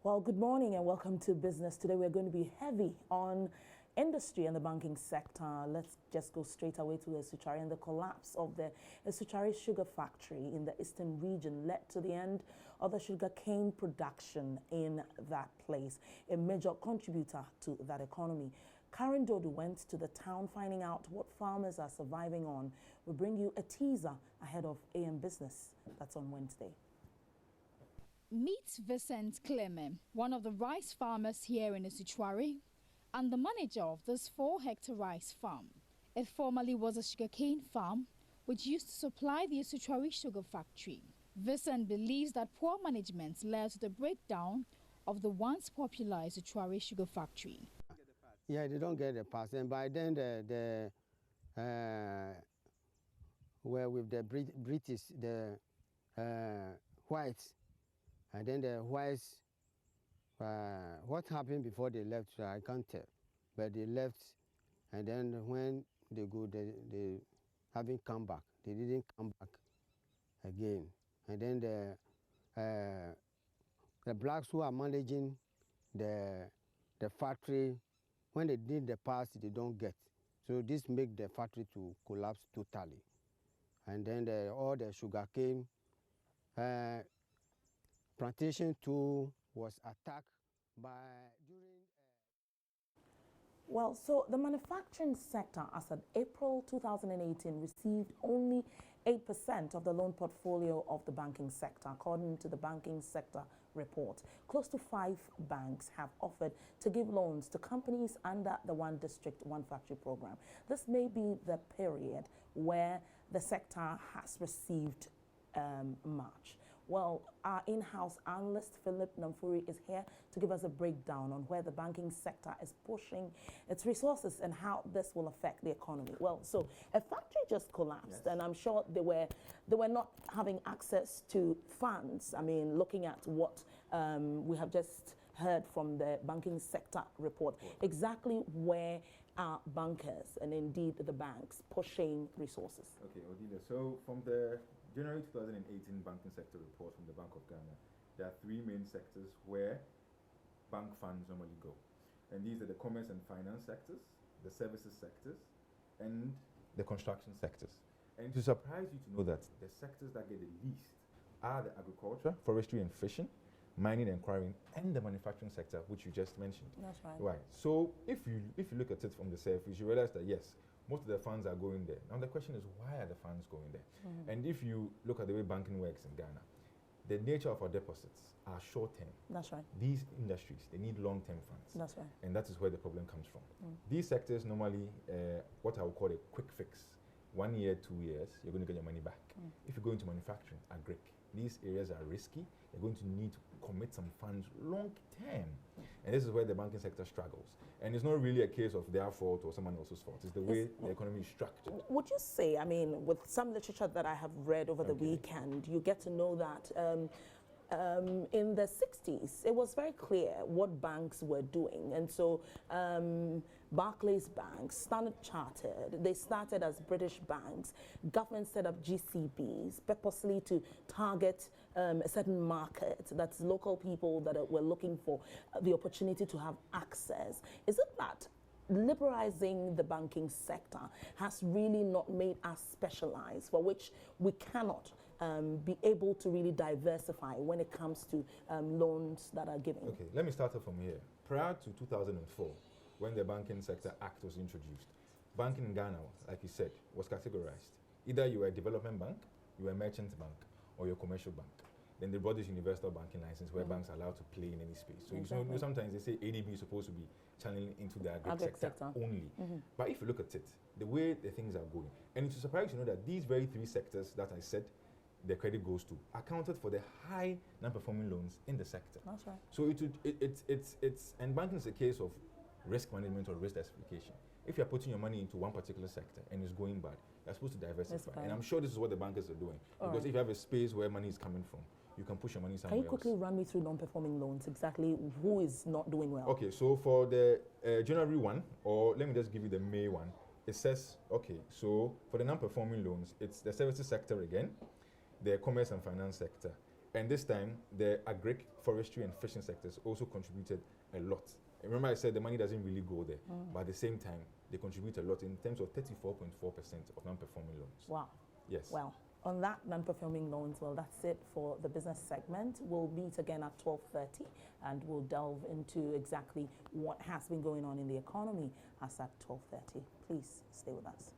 Well, good morning and welcome to Business. Today we're going to be heavy on industry and the banking sector. Let's just go straight away to Asutsuare. And the collapse of the Asutsuare sugar factory in the eastern region led to the end of the sugarcane production in that place, a major contributor to that economy. Karen Dodu went to the town finding out what farmers are surviving on. We'll bring you a teaser ahead of AM Business. That's on Wednesday. Meet Vincent Clement, one of the rice farmers here in Asutsuare and the manager of this 4-hectare rice farm. It formerly was a sugarcane farm which used to supply the Asutsuare sugar factory. Vincent believes that poor management led to the breakdown of the once popular Asutsuare sugar factory. Yeah, they don't get the pass, and by then well, with the British, the whites. And then the whites, what happened before they left, I can't tell. But they left, and then when they go, they haven't come back. They didn't come back again. And then the blacks who are managing the factory, when they need the pass, they don't get. So this makes the factory to collapse totally. And then all the sugarcane, plantation too was attacked by during. Well, so the manufacturing sector as of April 2018 received only 8% of the loan portfolio of the banking sector, according to the banking sector report. Close to 5 banks have offered to give loans to companies under the One District, One Factory program. This may be the period where the sector has received much. Well, our in-house analyst, Philip Namfuri, is here to give us a breakdown on where the banking sector is pushing its resources and how this will affect the economy. Well, so a factory just collapsed, yes, and I'm sure they were not having access to funds. I mean, looking at what we have just heard from the banking sector report, exactly where are bankers and indeed the banks pushing resources? Okay, Odile, so from the January 2018 banking sector report from the Bank of Ghana, there are 3 main sectors where bank funds normally go. And these are the commerce and finance sectors, the services sectors, and the construction sectors. And to surprise you to know that the sectors that get the least are the agriculture, forestry and fishing, mining and quarrying, and the manufacturing sector, which you just mentioned. That's right. Right. So if you look at it from the surface, you realize that yes, most of the funds are going there. Now the question is, why are the funds going there? Mm-hmm. And if you look at the way banking works in Ghana, the nature of our deposits are short-term. That's right. These industries, they need long-term funds. That's right. And that is where the problem comes from. These sectors normally, what I would call a quick fix. 1 year, 2 years, you're going to get your money back. If you go into manufacturing, agric, these areas are risky. You're going to need to commit some funds long term. And this is where the banking sector struggles. And it's not really a case of their fault or someone else's fault. It's the way the economy is structured. Would you say, I mean, with some literature that I have read over the weekend, you get to know that in the 60s, it was very clear what banks were doing. And so Barclays Bank, Standard Chartered, they started as British banks. Government set up GCBs purposely to target a certain market. That's local people that were looking for the opportunity to have access. Is it that liberalizing the banking sector has really not made us specialized, for which we cannot be able to really diversify when it comes to loans that are given? Okay, let me start off from here. Prior to 2004, when the Banking Sector Act was introduced, banking in Ghana, like you said, was categorized. Either you were a development bank, you were a merchant bank, or you're a commercial bank. Then they brought this universal banking license where banks are allowed to play in any space. So you know, sometimes they say ADB is supposed to be channeling into the agri sector only. But if you look at it, the way the things are going, and it's surprising to know that these very 3 sectors that I said the credit goes to accounted for the high non-performing loans in the sector. That's right. So it's and banking is a case of risk management or risk diversification. If you're putting your money into one particular sector and it's going bad, you're supposed to diversify. And I'm sure this is what the bankers are doing. Because if you have a space where money is coming from, you can push your money somewhere else. Can you quickly run me through non-performing loans, exactly who is not doing well? Okay, so for the January one, or let me just give you the May one, it says, okay, so for the non-performing loans, it's the services sector again, the commerce and finance sector, And this time, the agric, forestry, and fishing sectors also contributed a lot. Remember, I said the money doesn't really go there, but at the same time, they contribute a lot in terms of 34.4% of non-performing loans. Wow. Yes. Well, on that non-performing loans, well, that's it for the business segment. We'll meet again at 12:30, and we'll delve into exactly what has been going on in the economy as at 12:30. Please stay with us.